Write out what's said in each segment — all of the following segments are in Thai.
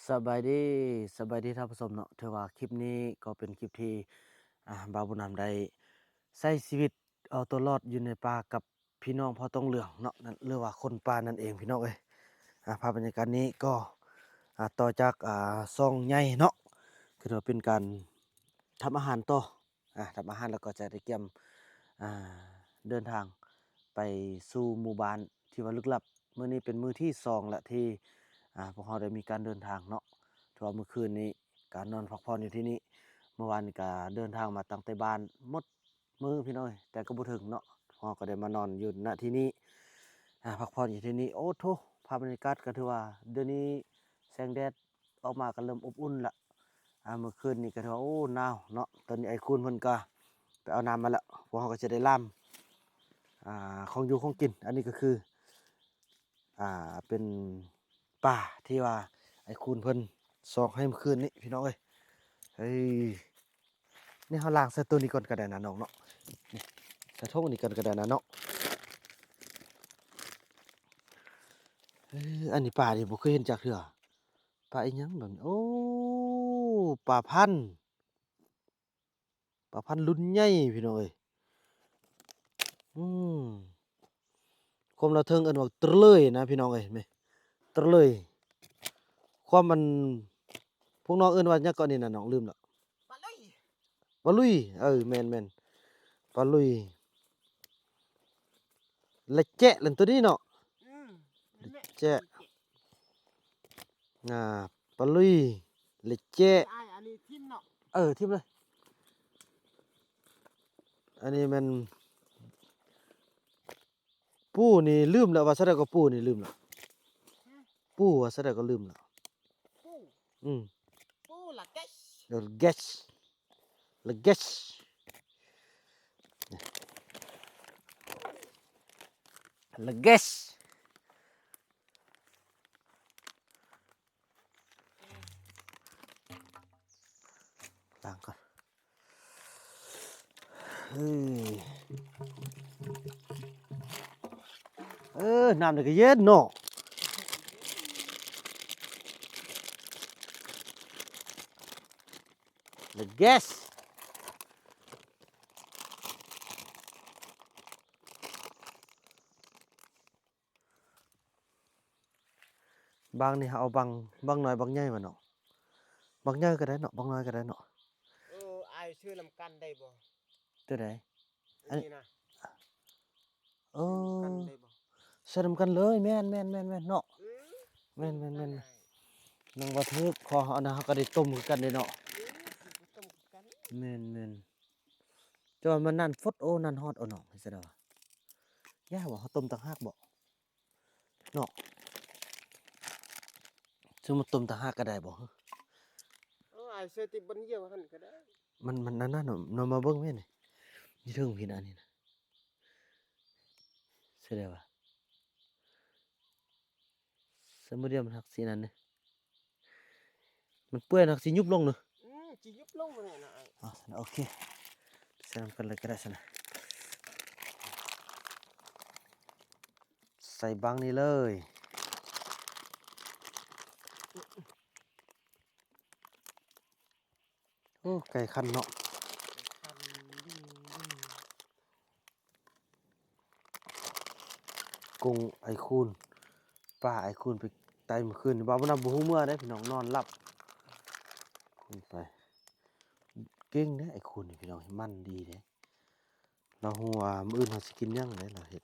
สบายดีสบายดีท่านผู้ชมเนาะถือว่าคลิปนี้ก็เป็นคลิปที่บ่าวบุญนำได้ใช้ชีวิตเอาตัวรอดอยู่ในป่ากับพี่น้องพ่อต้องเหลืองเนาะนั่นหรือว่าคนป่านั่นเองพี่น้องเอ้ยภาพบรรยากาศนี้ก็ต่อจากซ่องใหญ่เนาะคือว่าเป็นการทำอาหารต่อทำอาหารแล้วก็จะได้เตรียมอ่าเดินทางไปสู่หมู่บ้านที่ว่าลึกลับมื้อนี้เป็นมื้อที่2แล้วที่พวกเราได้มีการเดินทางเนาะ ถือว่าเมื่อคืนนี้การนอนพักผ่อนอยู่ที่นี่เมื่อวานนี้ก็เดินทางมาตั้งแต่บ้านหมดมื้อพี่น้อยแต่ก็บ่ถึงเนาะพอก็ได้มานอนอยู่ณที่นี้พักผ่อนอยู่ที่นี่โอ้โธ่ภาพบรรยากาศก็ถือว่าเดี๋ยวนี้แสงแดดออกมาก็เริ่มอบอุ่นละเมื่อคืนนี้ก็ถือว่าโอ้หนาวเนาะตอนนี้ไอ้คุณเพิ่นก็ไปเอาน้ำมาแล้วพวกเราก็จะได้ล่ามของอยู่ของกินอันนี้ก็คือเป็นป่าที่ว่าไอ้คุณเพิ่นซอกให้เมื่อคืนนี้พี่น้องเอ้ยเฮ้ยนี่เขาล้างใส่ตัวนี้ก่อนก็ได้นะน้องเนาะนี่ใส่ถุงนี้ก่อนก็ได้นะเนาะอันนี้ปลานี่บ่เคยเห็นจักเทื่อปลาอีหยังแบบนี้โอ้ปลาพันธุ์ปลาพันธุ์รุ่นใหญ่พี่น้องเอ้ยอืมความละเทิงเอิ้นว่าตะเลยนะพี่น้องเอ้ยแม่ตะเลยความมันพวกน้องเอิ้นว่าหยังก่อนนี่น่ะน้องลืมแล้วปลาลุยปลาลุยแม่นๆปลาลุยละแจ๊ะนั่นตัวนี้เนาะนั่นแหละแจ๊ะ เจ๊อ่าปลาลุยเล็กเจ๊ไอ้อันนี้ทิมเนาะทิมเลยอันนี้มันปูนี่ลืมแล้วว่าซะได้ก็ปูนี่ลืมแล้วปูว่าซะได้ก็ลืมแล้วปูอืมปูละแกชเดี๋ยวเกชละเกชละเกชล้างก่อนเฮ้ยน้ำนี่ก็เย็นเนาะละเกชบางนี่เอาบางน้อยบางใหญ่มาเนาะบางใหญ่ก็ได้เนาะบางน้อยก็ได้เนาะไอ้ชื่อลำกันได้บ่ตัวใดอันนี่นะเอชื่อลำกันอได้บ่ใส่นำกันเลยแม่นเนาะอืมแม่นได้นังว่าทึกคอเขานะเขาก็ได้ต้มคือกันเด้เนาะสิบ่ต้มกันแม่นแต่ว่ามันนั่นฟดโอ้นั่นฮอดเอาเนาะเฮ็ดจั่งใดวะย่าว่าเขาต้มต่างหากบ่เนาะซึ่งมันต้มต่างหากก็ได้บ่ฮึไอ้ชื่อที่บนเยี่ยวหั่นก็ได้มันนั่นน่ะเนาะมาเบิ่งแม่นี่อยู่เทิงพี่นะอันนี้นะแสดงว่าสมมุติว่ามันหักสินั่นเด้มันเปื่อยหักสิยุบลงเนาะจิยุบลงมาเนี่ยนะไอ้โอเคใส่นำกันเลยก็ได้ซั่นน่ะใส่บังนี่เลยโอ้ไก่คันเนาะ คันดิ้งกุ้งไอ้คูนป้าไอ้คูนไปไต่เมื่อคืนบ่าวบ่นำบ่ฮู้เมื่อได้พี่น้องนอนหลับคูนไปเก่งเด้ไอ้คูนนี่พี่น้องมันดีเด้เราฮู้ว่ามื้ออื่นเราสิกินหยังเด้เราเฮ็ด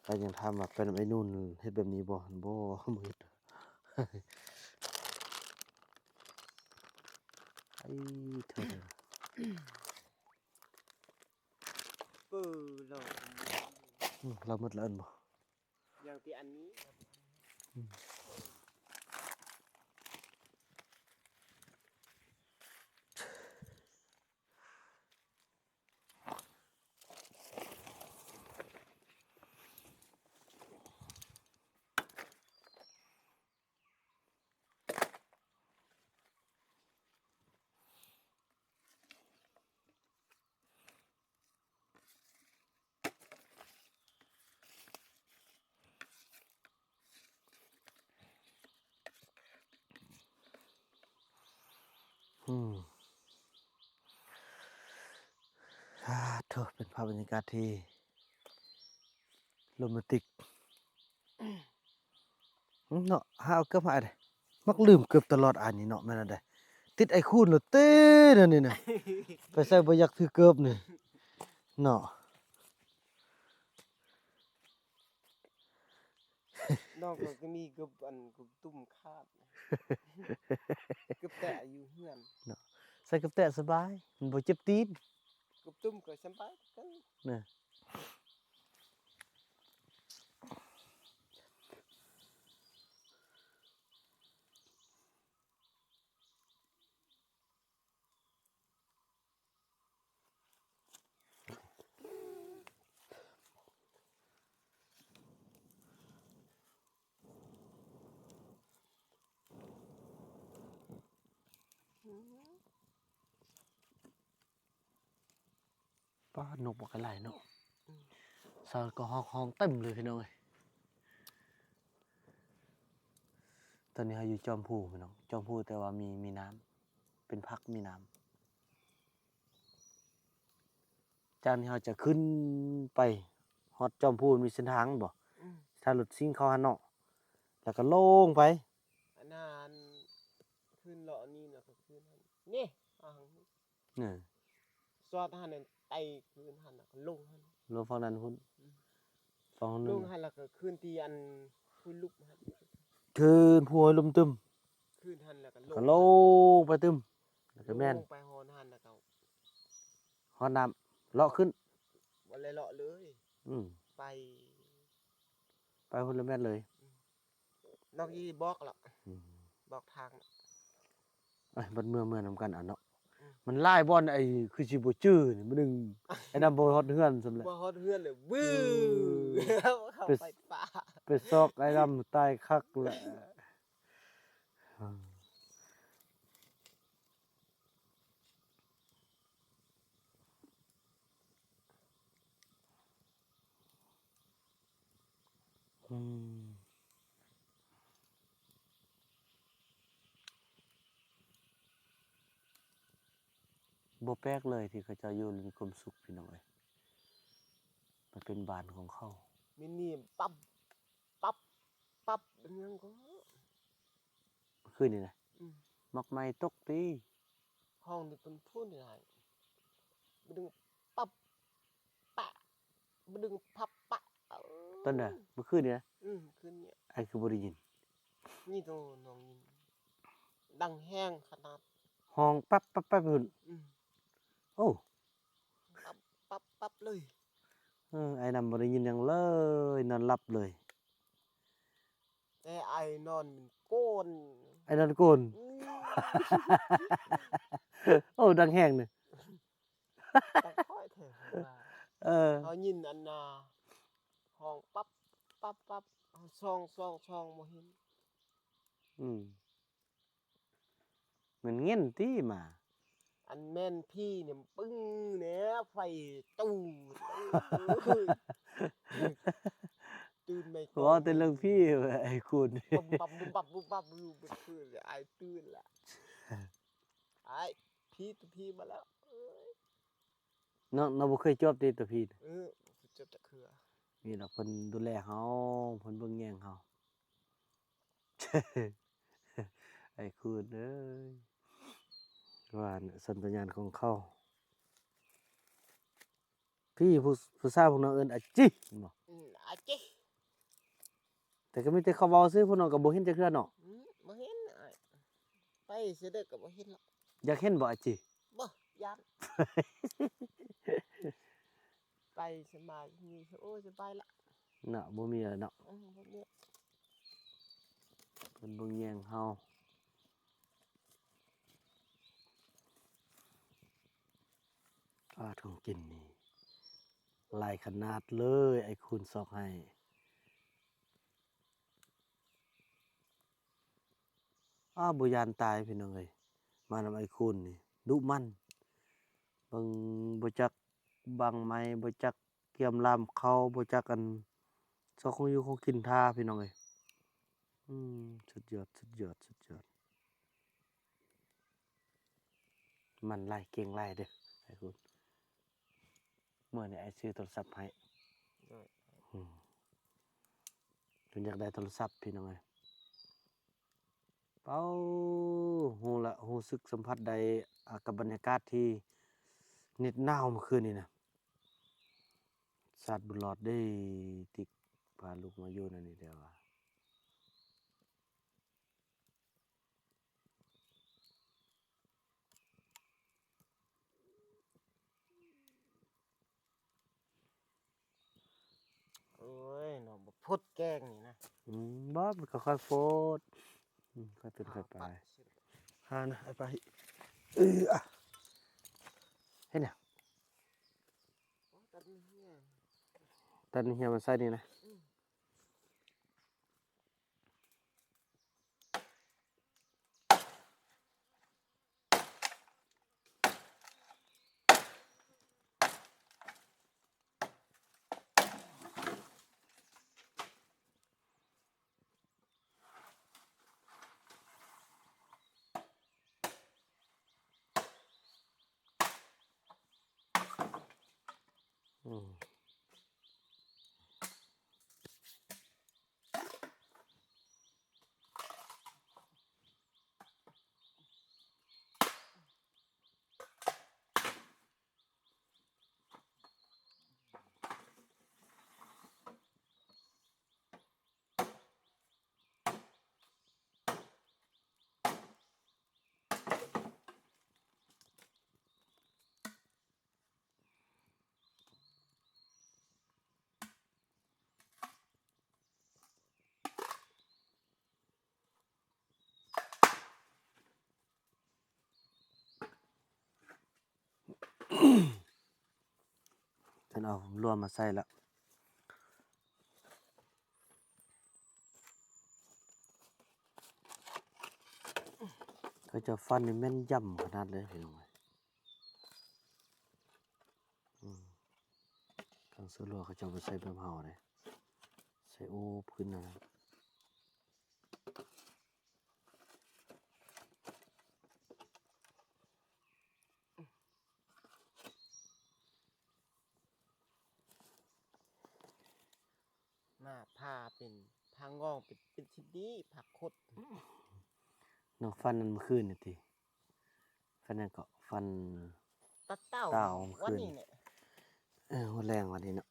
เรายังถามว่าเป็นไอ้นู่นเฮ็ดแบบนี้บ่บ่บ่เฮ็ดไอ้เถิดปื้อเราเราหมดแล้วอันบ่อย่างที่อันนี้ อืมเถอะเป็นภาพบรรยากาศที่โรแมนติกเนาะหาเอาเกือบหาได้มักลืมเกือบตลอดอันนี้เนาะแม่นอันใดติดไอ้คูณแล้วเต้นั่นนี่น่ะไปใส่บ่อยากถือเกือบนี่เนาะ นอกจากก็มีกบอันกบตุ่มคาดกบแตะอยู่เฮือน เนาะใส่กับแตะสบายมันบ่เจ็บตีน กบตุ่มก็สบายกัน นะป้านกบ่กะหลายเนาะซาวก็ฮ้องๆเต็มเลยพี่น้องเอ้ยตอนนี้เราอยู่จอมพูพี่น้องจอมพูแต่ว่ามีน้ำเป็นพักมีน้ำจากนี้เราจะขึ้นไปฮอดจอมพูมีเส้นทางบ่ อืม ถ้ารถซิ่งเข้าหันเนาะแล้วก็ลงไป อันนั้นขึ้นเลาะนี่นะก็ขึ้นหันนี่อ่าง นี่ ซอดหันนั่นไต่ขึ้นหันน่ะก็ลงหัน ลงฝั่งนั้นพุ่นฝั่ง ล นู้ ง น หันแล้วก็ขึ้นที่อันขึ้นลุกหัน คืนพัวลมตึม ขึ้นหันแล้วก็ลง ก็ลงไปตึมแล้วก็แม่น ลงไปหอนหันแล้วก็ ฮอดน้ำเลาะขึ้น บ่เลยเลาะเลย อืม ไป ไปพุ่นแล้วแม่นเลย นอกยี่บอกหรอก อืม บอกทาง เอ้ยบัดเมื่อนํกันเอาเนาะ อืม มันหลายบ่อนไอ้คือสิบ่จื้อนี่มันนึงไอ้นำบ่ฮอดเฮือนซำแหละ บ่ฮอดเฮือนเลยวื้อ เข้าไปป่า ไปซอกไอ้ดำตายคักแหละอืมบ่แปลกเลยที่เขาเจ้าอยู่แล้วมีความสุขพี่น้องเอ้ยมันเป็นบ้านของเขา มินี่ปั๊บปั๊บปั๊บเป็นยังก็ คืนนี่นะ อืม มักไม้ตกตี ห้องนี่เป็นพูดได้บ่ดึงปั๊บปะบ่ดึงพับปะเอ้า ต้นน่ะเมื่อคืนนี่นะ คืนเนี่ย ไอ้คือบ่ได้ยิน นี่โตน้องยินดังแห้งขนาด ห้องปั๊บปั๊บปั๊บพุ่น อืม โอ้ ปั๊บปั๊บปั๊บเลย ไอ้นำบ่ได้ยินหยังเลยนอนหลับเลย แต่ไอ้นอนมันโกน ไอ้นอนโกน อืม โอ้ดังแห้งนี่ แต่ค่อยแท้ว่า เออ เขายินอันน่ะห้องปั๊บปั๊บปั๊บเอาช่องบ่เห็น อืมมันเงี้ยนติหมา อันแม่นพี่เนี่ยปึ้งเนี่ยไฟตู้ตู้ตื่นไม่ ว่าแต่เรื่องพี่ไอ้คุณ ปั๊บปั๊บปั๊บปั๊บปั๊บอยู่เมื่อคืนเลยไอ้ตื่นละไอ้พี่มาแล้วเอ้ย น้องบ่เคยจบติตัวพี่น่ะ เจ็บตะเคือ นี่ล่ะเพิ่นดูแลเฮาเพิ่นเบิ่งแยงเฮา ไอ้คุณเอ้ยว่าน่ะสัญญาณของเขาพี่ผู้สาวพวกน้องเอิ้นอาจิบ่ อาจิ แต่ก็มีแต่เขาเว้าซื่อพวกน้องก็บ่เห็นจักเทื่อเนาะ บ่เห็นอ้ายไปเสยเด็จก็บ่เห็นหรอก อยากเห็นบ่อาจิ บ่ยานไปสบายมีโอ้ยสบายละ เนาะบ่มีแล้วเนาะ บ่มี เพิ่นเบิ่งแยงเฮาของกินนี่หลายขนาดเลยไอ้คุณซอกให้บ่ยานตายพี่น้องเอ้ยมานำไอ้คุณนี่ดุมันเบิ่งบ่จักบังไม้บ่จักเกียมลามเขาบ่จักอันซอกของอยู่ของกินท่าพี่น้องเอ้ยสุดยอด มันไล่เก่งไล่เด้อไอ้คุณเมื่อนี้ไอ้ซื้อโทรศัพท์ให้ โดย อืมจนอยากได้โทรศัพท์พี่น้องเอ้ยเป้าฮู้สึกสัมผัสได้กับบรรยากาศที่เหน็บหนาวเมื่อคืนนี้นะสาดบุญรอดได้ที่พาลูกมาอยู่นั่นนี่เดียวว่า โอ้ยเนาะบ่พุดแกล้งนี่นะ บ่มันก็ค่อยโฟดค่อยเป็นค่อยไป ปัดสิ หานะไอ้ไปอะเฮ็ดหยัง โอ้ตัดเหี้ย ตอนนี้เฮียมันใส่นี่นะ อืม ฉันเอารวมมาใส่แล้วก็จะฟันนี่แม่นยำขนาดเลยพี่น้องเอ้ยทางซื้อรัวเขาจะเอาไปใส่แบบเฮาเลยใส่โอ้พื้นนั่นนะ มาผ้าเป็นผ้างองเป็นชิ้นนี้ผักคด น้องฟันนั่นเมื่อคืนนี่ติฟันนั่นก็ฟัน ตัดเต้า เต้าเมื่อคื วัน น นี้เนี่ย หัวแรงวันนี้เนาะ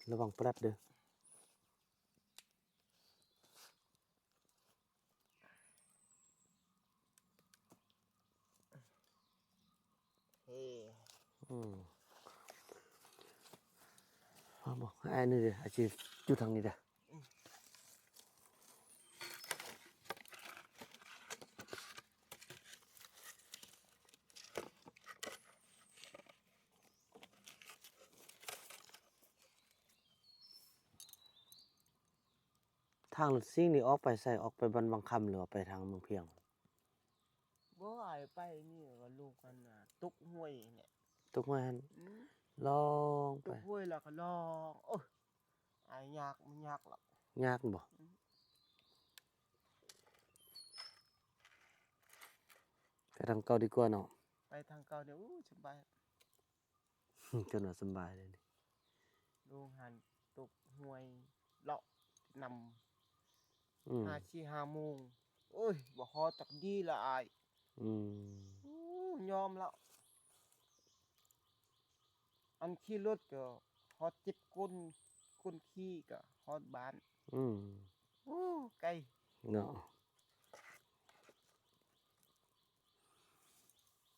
ระวังปลัดเด้อ เฮ้ เอาบอกให้อ้ายนี่เด้ออาชีพอยู่ทางนี้เด้อทางรถซิ่งนี่ออกไปใส่ออกไปบันบางคำหรือว่าไปทางเมืองเพียง บ่อายไปนี่ก็ลูกกันน่ะตุกห้วยเนี่ย ทุกวัน อืม ลองไป ตุกห้วยแล้วก็ลองโอ้ยอายยากมันยากหรอก ยากบ่ไปทางเก่าดีกว่าเนาะ ไปทางเก่าเดี๋ยวอู้สบาย จนว่าสำบายเลยนี่ ลูกหันตุกห้วยเลาะนำ อืม 5 โมงโอ้ยบ่ฮอดจักดีละอาย อืม อู้ยอมแล้วอันขี่รถก็ฮอดจิบก้นขี้ก็ฮอดบ้าน อืม อู้ไกล เนาะ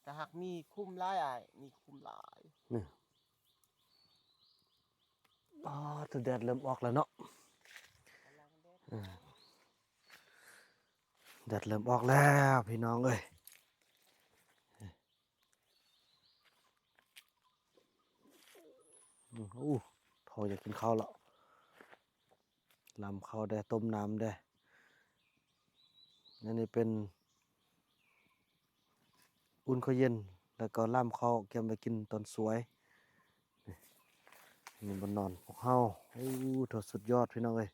แต่หากมีคุ้มหลายอายมีคุ้มหลาย นี่อ๋อตัวแดดเริ่มออกแล้วเนาะ กำลังแดด แดดเริ่มออกแล้วพี่น้องเอ้ยอู้พออยากกินข้าวแล้วลำข้าวได้ต้มน้ำได้อันนี้เป็นอุ่นข้าวเย็นแล้วก็ล่ำข้าวเก็บไปกินตอนสวยนี่บนนอนพวกเฮาถอดสุดยอดพี่น้องเอ้ย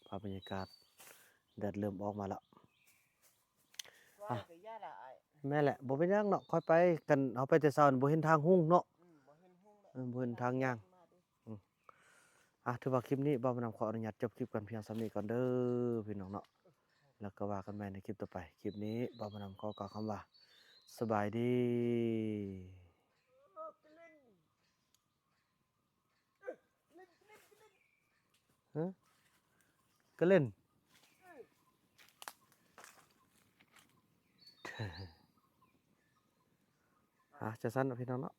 ภาพบรรยากาศแดดเริ่มออกมาแล้ว ว่าก็ย่าละอ้าย แม่นแหละบ่เป็นหยังเนาะค่อยไปกันเฮาไปแต่เช้านี่บ่เห็นทางหุ้งเนาะ บ่เห็นหุ้งแล้ว บ่เห็นทางย่าง ถือว่าคลิปนี้บ่าวนำขออนุญาตจบคลิปกันเพียงส่ำนี้ก่อนเด้อพี่น้องเนาะแล้วก็ว่ากันใหม่ในคลิปต่อไปคลิปนี้บ่าวนำขอกล่าวคำว่าสบายดีฮะก็เล่นจะสั้นเนาะพี่น้องเนาะ